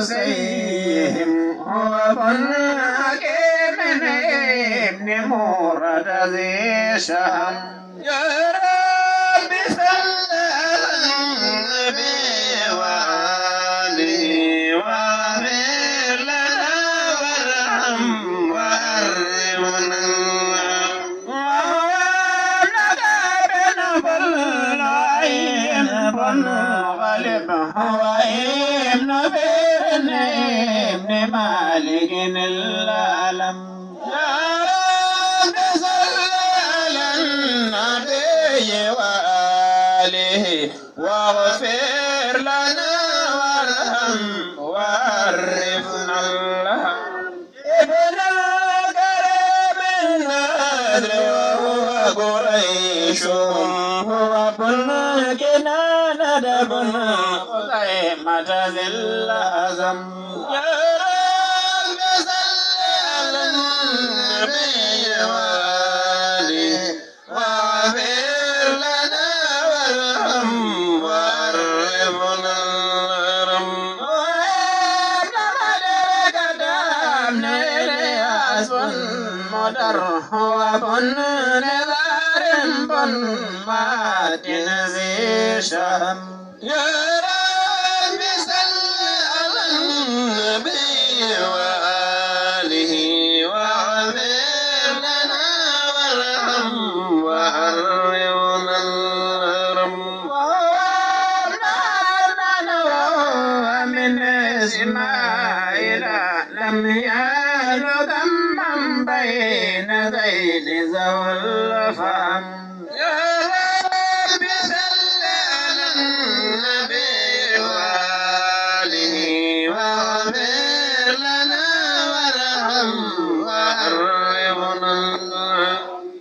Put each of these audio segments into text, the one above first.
كرسيهم هو بنك من ابن مرد ذي شهم يا رب صل على النبي وآله واغفر لنا وارحم وأرحمنا وهونك بن بالعين بن غالب هو ابن بن ابن مالك العالم يا رب صل على النبي وآله واغفر لنا وارحم وعرفنا الله ابن الكريم النادر وهو قريش هو ابن كنانة بن خزيمة ذي الأعظم يا رب صل على النبي وآله واغفر لنا وارحم وعرفنا الرم وابن ملكة ابن إلياس بن مدر هو بن نذار بن ماتن ذي شهم يا رب صل على النبي وآله واغفر لنا وارحم وعرفنا الرم ومن إسماعيل لم يلد من بين ذيل ذوي الفهم يا رب صل على النبي وآله واغفر لنا وارحم وعرفنا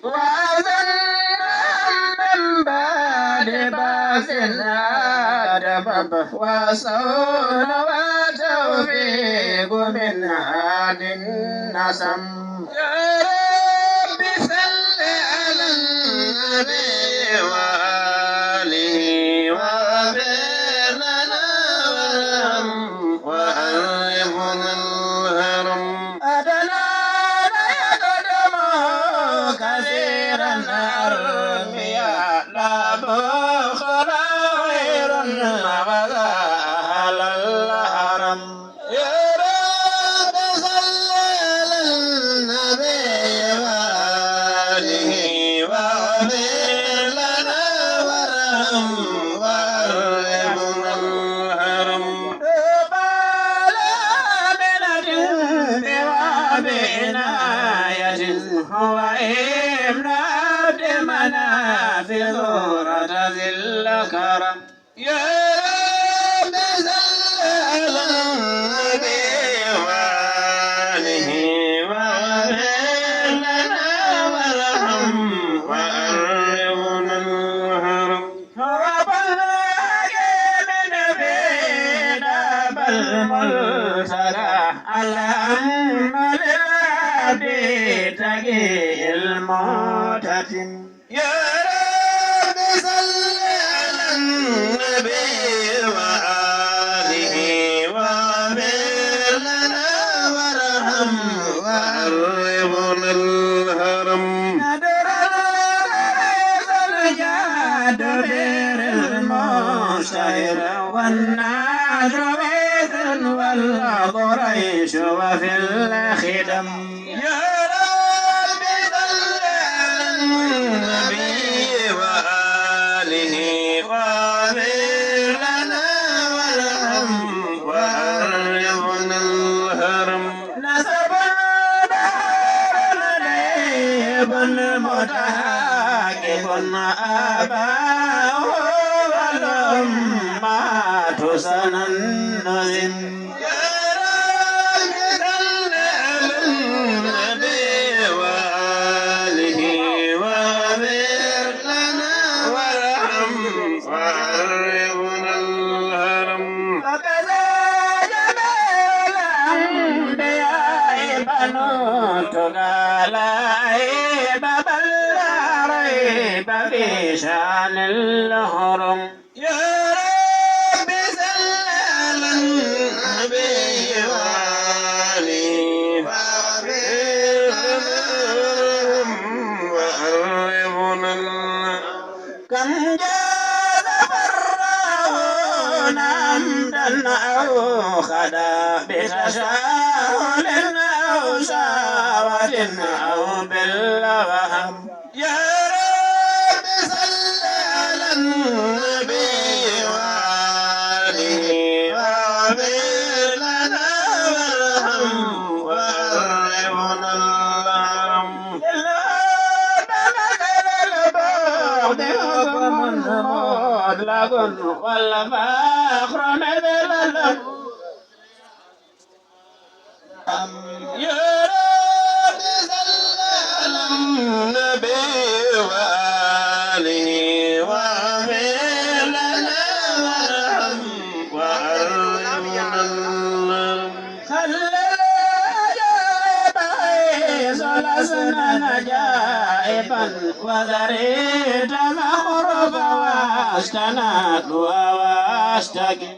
وأذنهم من بعد باس أدب وصون وتوفيق من هاد النسم يا رب صل على النبي وآله واغفر لنا وارحم وعرفنا الهرم أدنى يقدم كثيرا أرميا لا بخل غير غدا على الهرم يا رب صل على النبي وآله واغفر لنا وارحم وعرفنا الهرم بعناية هو ابن عبد مناف ذرة ذي الكرم يا رب صل على النبي وآله واغفر لنا وارحم وعرفنا الهرم هو بلغ من بينا بالمرسلة الأم للعبيد تقي المعتتم يا رب صل على النبي وآله واغفر لنا وارحم وعرفنا الهرم نادر الجاد بير المشير والنادر والقريش وفي الخدم يا رب صل على النبي وآله واغفر لنا وارحم وعرفنا الهرم نسب بن متهاكب أباه والأمات سننزم يا رب صل على النبي وآله واغفر لنا وارحم وعرفنا الهرم فكذا جميع الأنبياء بنوت قال عيب بل لا ريب في شأن الهرم يا رب صل على النبي بتشاؤل أو شهوة أو بالوهم يا رب صل على النبي وآله واغفر لنا وارحم وقربنا اللهم مطلق والفخر مثل يا رب صل على النبي وآله واغفر لنا وارحم وقربنا اللهم لسنا نجائبا وذريت مخرب واستناد واستقم